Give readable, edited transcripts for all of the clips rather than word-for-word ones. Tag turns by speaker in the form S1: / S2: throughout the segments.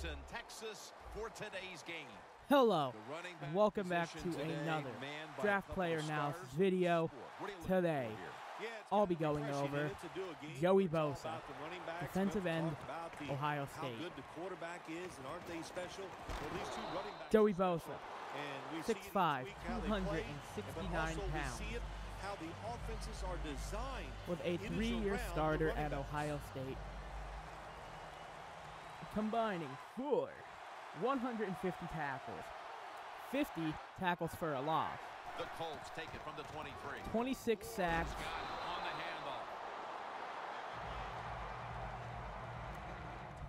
S1: Houston, Texas for today's game.
S2: Hello, and welcome back to another Draft Player Analysis video. Today, I'll be going over Joey Bosa, defensive end, Ohio State. Joey Bosa, 6'5", 269 pounds, was a 3-year starter at Ohio State, combining for 150 tackles, 50 tackles for a loss.
S1: The Colts take it from the 23.
S2: 26 sacks.
S1: On the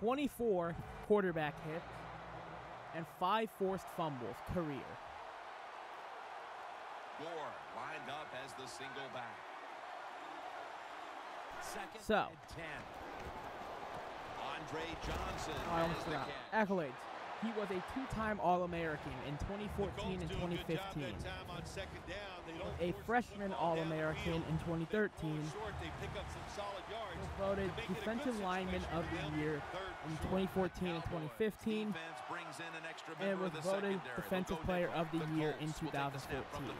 S1: handoff.
S2: 24 quarterback hits, and 5 forced fumbles career.
S1: Gore lined up as the single back. Second
S2: So,
S1: and 10. Andre Johnson.
S2: I almost forgot. Accolades. He was a 2-time All-American in 2014 and 2015. A freshman All-American in 2013. Was voted Defensive Lineman of the Year in 2014 and 2015. And was voted Defensive Player of the Year in 2014.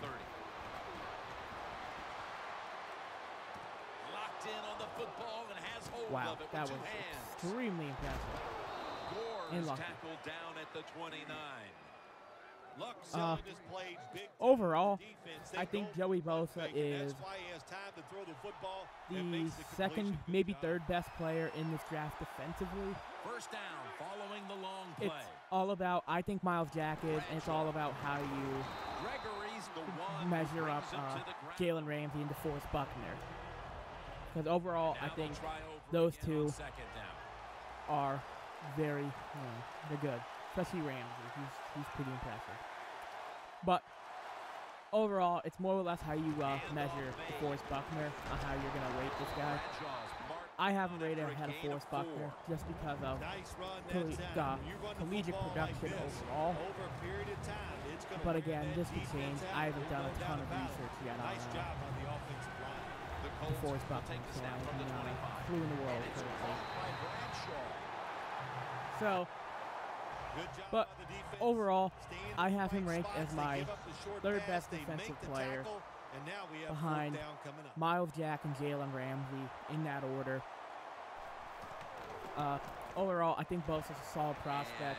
S1: Locked in on the football and has hold
S2: Wow,
S1: of it
S2: that
S1: with
S2: was
S1: 2 hands.
S2: extremely impressive.
S1: Gore is tackled down at the 29.
S2: Overall, I think Joey Bosa is the second, maybe third best player in this draft defensively.
S1: First down following the long play.
S2: It's all about, I think Myles Jack is, and it's all about how you measure up Jalen Ramsey and Deforest Buckner. Because overall, I think those two are very, they're good. Especially Ramsey. He's pretty impressive. But overall, it's more or less how you measure Deforest Buckner on how you're going to rate this guy. I haven't rated him ahead of Deforest Buckner just because of collegiate production overall. But again, this could change. I haven't done a ton of research yet on Deforest Buckner, so I'm clue in the world currently. So, but overall, I have him ranked as my third best defensive player behind Myles Jack and Jalen Ramsey in that order. Overall, I think Bosa's a solid prospect.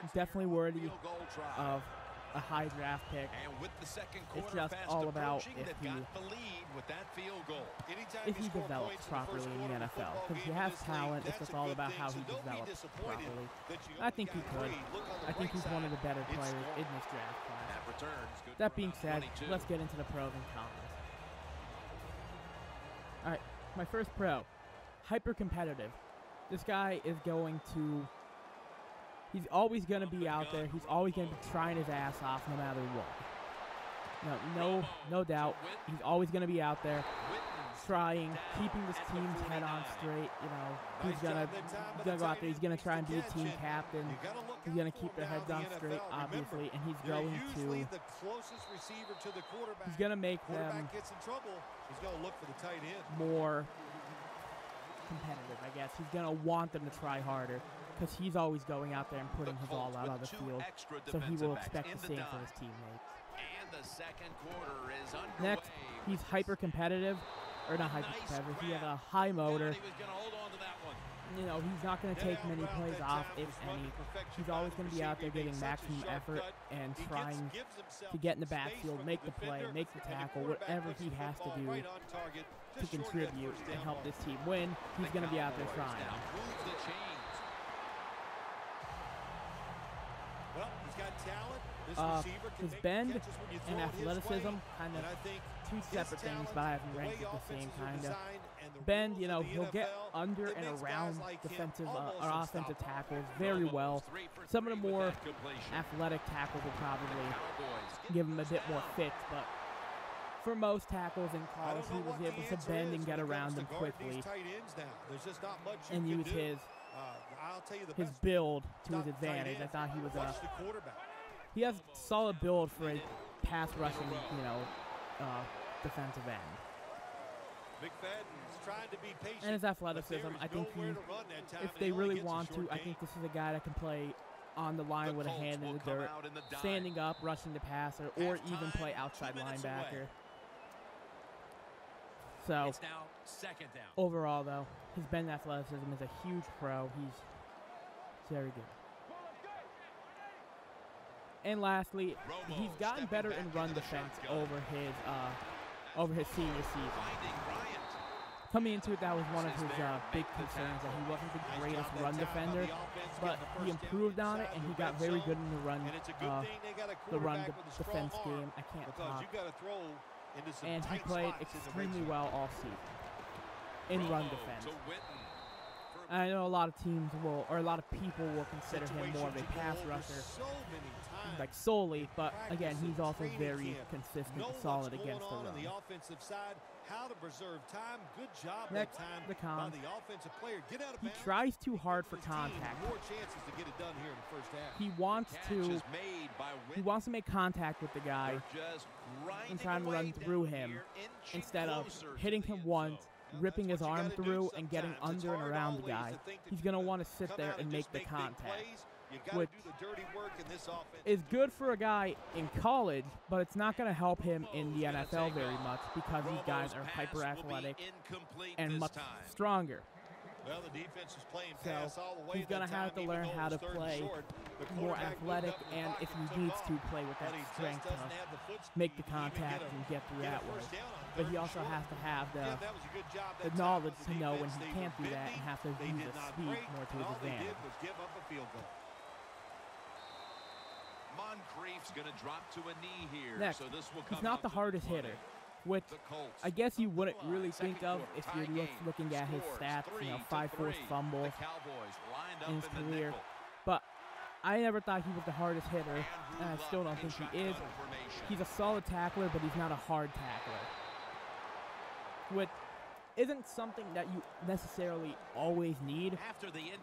S2: He's definitely worthy of a high draft pick. It's just all about if he develops properly in the NFL. Because he has talent, it's just all about how he develops properly. I think he could. I think he's one of the better players in this draft class. That being said, let's get into the pros and cons. Alright, my first pro. Hyper-competitive. This guy is going to... He's always going to be out there. He's always going to be trying his ass off no matter what. No doubt. He's always going to be out there trying, keeping this team's head on straight. He's going to go out there. He's going to try and be a team captain. He's going to keep their heads on straight, obviously, and he's going to make them more competitive, I guess. He's going to want them to try harder because he's always going out there and putting his all out on the field, so he will expect the same for his teammates. Next, he's hyper-competitive, or not hyper-competitive, he has a high motor. He's not going to take many plays off, if any. He's always going to be out there giving maximum effort and trying to get in the backfield, make the play, make the tackle, whatever he has to do to contribute and help this team win. He's going to be out there trying. His bend and athleticism, kind of two separate things, but I haven't ranked it the same kind of. Bend, he'll get under and around defensive or offensive tackles very well. Some of the more athletic tackles will probably give him a bit more fit, but for most tackles in college, he was able to bend and get around them quickly and use his build to his advantage. I thought he was he has solid build for a pass rushing, defensive end. and his athleticism. I think if they really want to, I think this is a guy that can play on the line with a hand in the dirt, standing up, rushing the passer, or even play outside linebacker. So, overall, though, his bend athleticism is a huge pro. He's very good. And lastly, he's gotten better in run defense over his senior season. Coming into it, that was one of his big concerns, that he wasn't the greatest run defender, but he improved on it, and he got very good in the run defense game. I can't talk. And he played extremely well all season in run defense. I know a lot of teams will, or a lot of people will consider him more of a pass rusher, like solely, but again, he's also very consistent and solid against the run. Next, the con. He tries too hard for contact. He wants to make contact with the guy and try and run through him instead of hitting him once, ripping his arm through, and getting under and around the guy. He's going to want to sit there and make the contact, which is good for a guy in college, but it's not going to help him in the NFL very much because these guys are hyper athletic and much stronger. So he's going to have to learn how to play more athletic, and if he needs to, play with that strength to make the contact and get through that way. But he also has to have the knowledge to know when he can't do that and have to use his speed more to his advantage. Next, he's not the hardest hitter, which I guess you wouldn't really think of if you're looking at his stats, 5 forced fumbles in his career. But I never thought he was the hardest hitter, and I still don't think he is. He's a solid tackler, but he's not a hard tackler, which isn't something that you necessarily always need,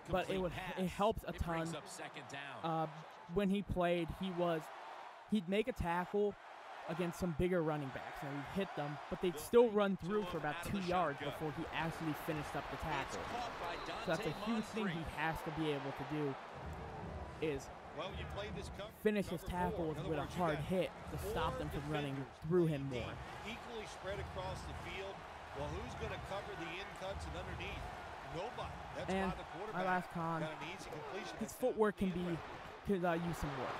S2: but it helps a ton. When he played, he'd make a tackle against some bigger running backs, and he'd hit them, but they'd still run through for about 2 yards before he actually finished up the tackle. So that's a huge thing he has to be able to do, is finish his tackles with a hard hit to stop them from running through him more.
S3: Equally spread across the field. Well, who's going to cover the in cuts and underneath? Nobody. That's
S2: and
S3: why the quarterback
S2: my last con,
S3: got an easy completion.
S2: his footwork could use some work.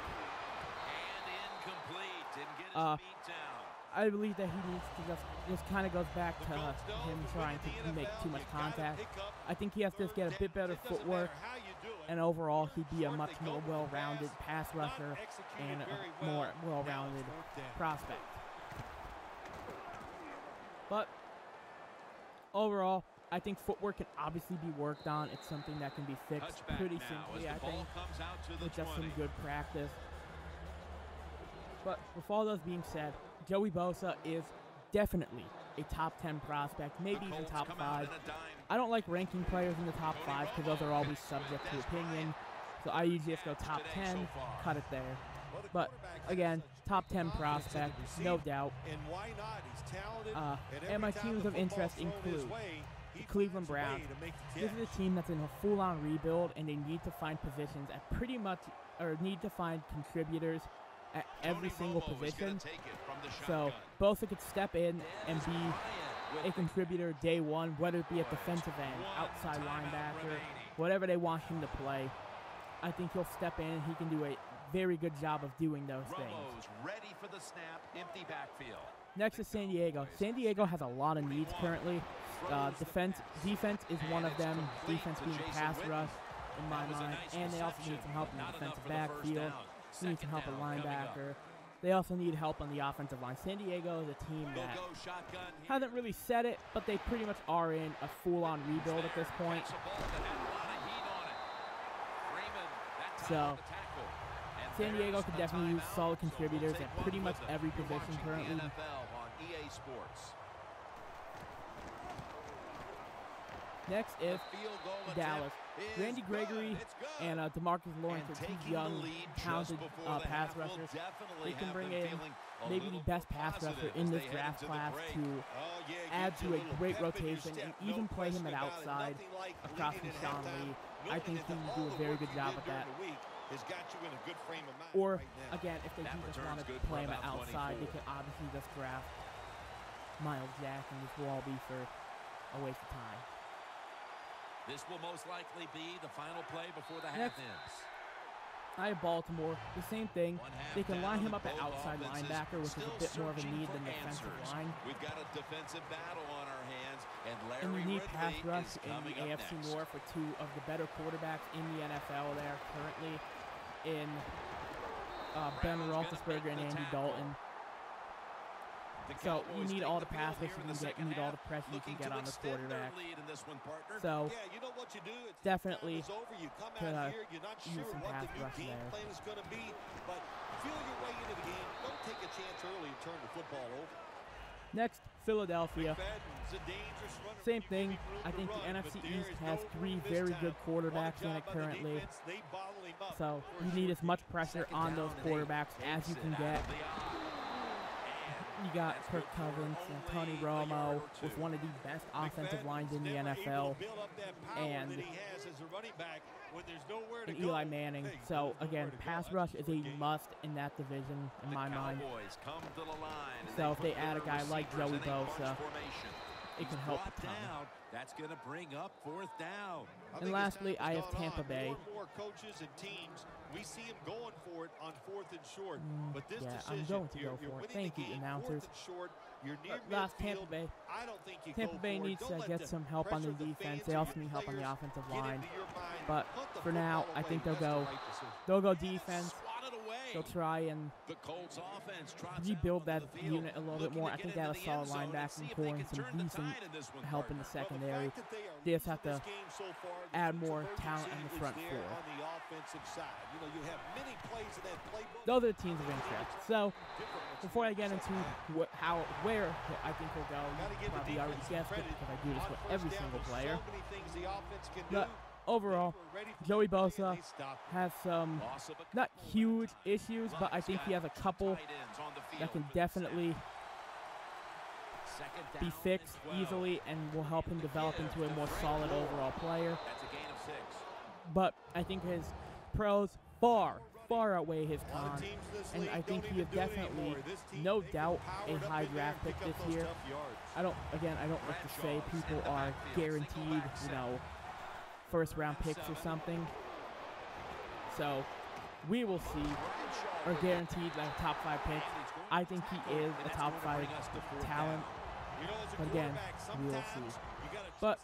S1: And incomplete. Didn't get his feet down.
S2: I believe that he needs to just kind of goes back to him trying to make too much contact. I think he has to just get a bit better footwork, and overall he'd be a much more well-rounded pass rusher and a more well-rounded prospect. But overall, I think footwork can obviously be worked on. It's something that can be fixed pretty simply, I think, with just some good practice. But with all those being said, Joey Bosa is definitely a top 10 prospect, maybe even top 5. I don't like ranking players in the top 5 because those are always subject to opinion. So I usually just go top 10, cut it there. But again, top 10 prospect, no doubt. And my teams of interest include the Cleveland Browns. This is a team that's in a full-on rebuild, and they need to find positions at need to find contributors at every single position. So Bosa could step in and be a contributor day one, whether it be at defensive end, outside linebacker, whatever they want him to play. I think he'll step in and he can do a very good job of doing those things.
S1: Ready for the snap, empty backfield.
S2: Next is San Diego. San Diego has a lot of needs currently. Defense is one of them. Defense being pass rush, in my mind, and they also need some help in the defensive backfield. They need some help at linebacker. They also need help on the offensive line. San Diego is a team that hasn't really said it, but they pretty much are in a full-on rebuild at this point. So San Diego could definitely use solid contributors at pretty much every position currently. Next is Dallas. Randy Gregory and DeMarcus Lawrence are two young, talented pass rushers. They can bring in maybe the best pass rusher in this draft class to add to a great rotation and even play him at outside across from Sean Lee. I think he will do a very good job at that. Or, again, if they do just want to play him at outside, they can obviously just draft Miles Jack, and this will all be for a waste of time.
S1: This will most likely be the final play before the half ends.
S2: I have Baltimore. The same thing. They can line him up at outside linebacker, which is a bit more of a need than defensive line.
S1: We've got a defensive battle on our hands, and
S2: we need pass rush in the AFC North with two of the better quarterbacks in the NFL there currently in Ben Roethlisberger and Andy Dalton. So you need all the pass rush you can get, you need all the pressure you can get on the quarterback. So definitely use some pass rush there. Next, Philadelphia. Same thing. I think the NFC East has three very good quarterbacks in it currently. So you need as much pressure on those quarterbacks as you can get. You got Kirk Cousins and Tony Romo with one of the best offensive lines in the NFL, and Eli Manning. So again, pass rush is a must in that division in my mind. So if they add a guy like Joey Bosa, it can help a ton.
S1: That's going to bring up fourth down.
S2: And lastly, I have Tampa Bay.
S3: We see him going for it on 4th and short, but this
S2: decision, I'm going to go for it. Thank you, announcers. Last Tampa Bay. Tampa Bay needs to get some help on the defense. They also need help on the offensive line. But for now, I think they'll go defense. They'll try and rebuild that unit a little bit more. I think they have a solid linebacking core and some decent help in the secondary. They just have to add more talent on the front four. Those are the teams of interest. So, before I get into where I think he'll go, you probably already guessed it because I do this with every single player. But overall, Joey Bosa has some not huge issues, but I think he has a couple that can definitely be fixed easily and will help him develop into a more solid overall player. But I think his pros far outweigh his cons, and I think he is definitely, no doubt, a high draft pick this year. I don't like to say people are guaranteed, first round picks or something. So we will see, or guaranteed like a top 5 pick. I think he is a top 5 talent. But again, we will see. But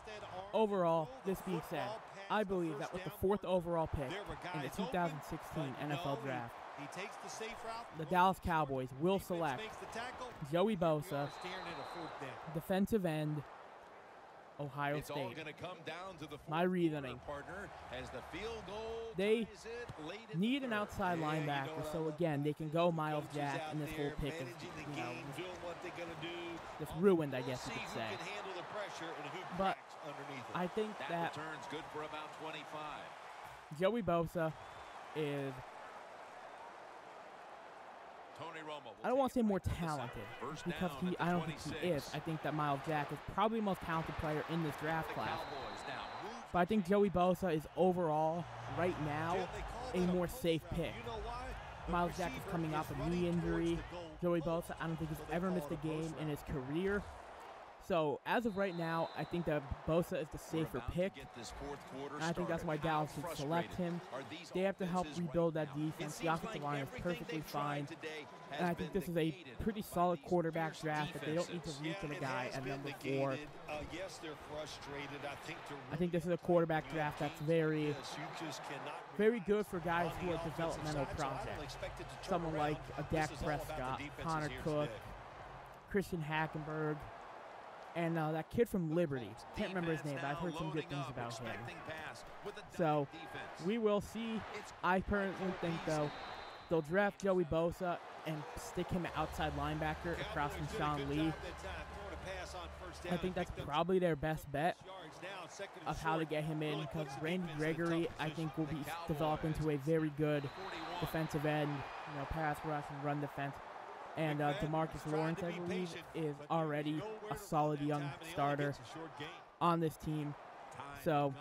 S2: overall, this being said, I believe that with the 4th overall pick in the 2016 NFL Draft, the Dallas Cowboys will select Joey Bosa, defensive end, Ohio State. My reasoning. They need an outside linebacker, so again, they can go Miles Jack, and this whole pick is, just ruined, I guess you could say. But I think that Joey Bosa is, I don't want to say more talented, because I don't think he is. I think that Miles Jack is probably the most talented player in this draft class. But I think Joey Bosa is overall, right now, a more safe pick. Miles Jack is coming off a knee injury. Joey Bosa, I don't think he's ever missed a game in his career. So, as of right now, I think that Bosa is the safer pick. And I think that's why Dallas should select him. They have to help rebuild that defense. The offensive line is perfectly fine. And I think this is a pretty solid quarterback draft, but they don't need to reach for the guy at number 4. I think this is a quarterback draft that's very good for guys who are developmental projects. Someone like a Dak Prescott, Connor Cook, Christian Hackenberg, and that kid from Liberty. Can't remember his name, but I've heard some good things about him. So, we will see. I personally think, though, they'll draft Joey Bosa and stick him at outside linebacker across from Sean Lee. I think that's probably their best bet of how to get him in, because Randy Gregory, I think, will be developed into a very good defensive end, pass rush and run defense. And DeMarcus Lawrence, I believe, is already a solid young starter on this team. So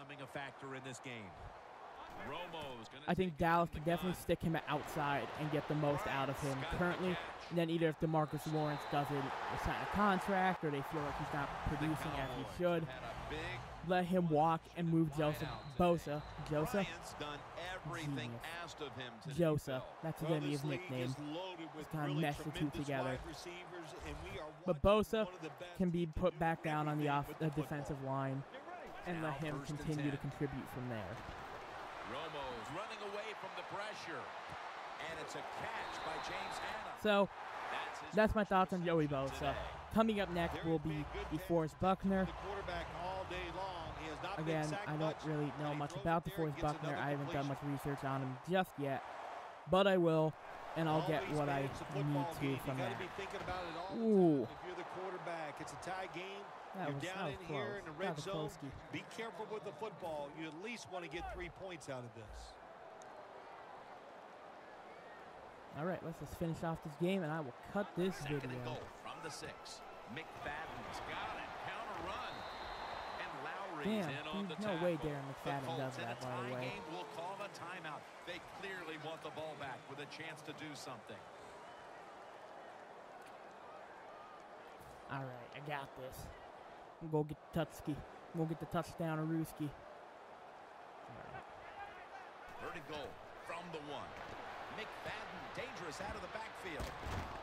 S2: I think Dallas can definitely stick him outside and get the most out of him currently. And then either if DeMarcus Lawrence doesn't sign a contract or they feel like he's not producing as he should, let him walk and move Bosa. Genius. Josa, that's going to be his nickname. Just kind of mesh the two together. But Bosa can be put back down on the defensive line and let him continue to contribute from there.
S1: Romo's running away from the pressure, and it's a catch by James Hanna.
S2: So that's my thoughts on Joey Bosa. Coming up next will be Deforest Buckner. Again, I don't really know much about Deforest Buckner. I haven't done much research on him just yet, but I will, and I'll get what I need to from that. Ooh. That was close. That was close.
S3: Be careful with the football. You at least want to get 3 points out of this.
S2: All right, let's just finish off this game, and I will cut this video.
S1: From the 6. McFadden's got it. Counter run. And Lowry's
S2: Damn,
S1: in on the
S2: no way Darren McFadden does that, by the way.
S1: Will call a timeout. They clearly want the ball back with a chance to do something.
S2: All right, I got this. I'm going to get the Tutski. I'm going to get the touchdown of Ruski.
S1: Third and goal from the 1. McFadden, dangerous out of the backfield.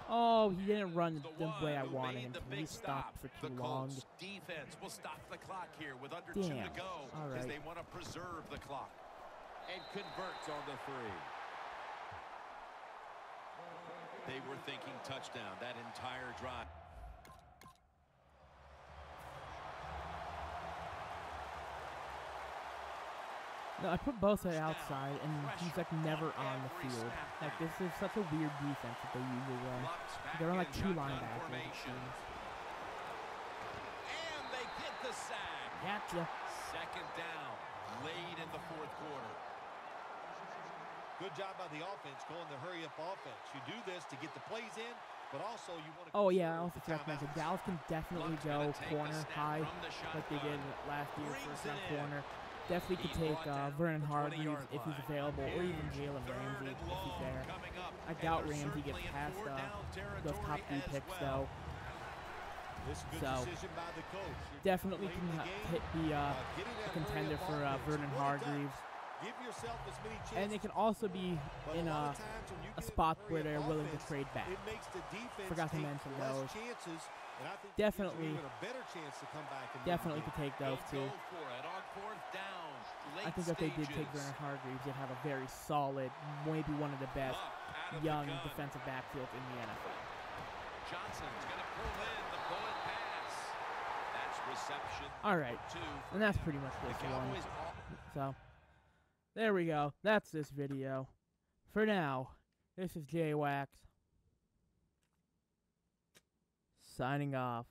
S2: Oh, he didn't run the way I wanted him to. He stopped for too long.
S1: Defense will stop the clock here with under 2 to go as they want to preserve the clock. And converts on the 3. They were thinking touchdown that entire drive.
S2: No, I put Bosa outside, and he's like never on the field. Like, this is such a weird defense that they usually run. They run like 2 linebackers.
S1: And they get the sack.
S2: Gotcha.
S1: Second down, late in the 4th quarter.
S3: Good job by the offense going the hurry-up offense. You do this to get the plays in, but also you want to.
S2: Oh yeah, I also forgot to mention Dallas can definitely go corner high like they did last year, first round corner. Definitely could take Vernon Hargreaves if he's available, or even Jalen Ramsey if he's there. I doubt Ramsey gets past those top 3 picks, though. So, definitely can be a contender for Vernon Hargreaves. And they can also be in a spot where they're willing to trade back. Forgot to mention those. Definitely could take those too. I think if they did take Vernon Hargreaves, they'd have a very solid, maybe one of the best young defensive backfields in the NFL.
S1: Johnson's going to pull in the bullet pass. That's reception.
S2: All right, and that's pretty much this one. So, there we go. That's this video. For now, this is J-Wax signing off.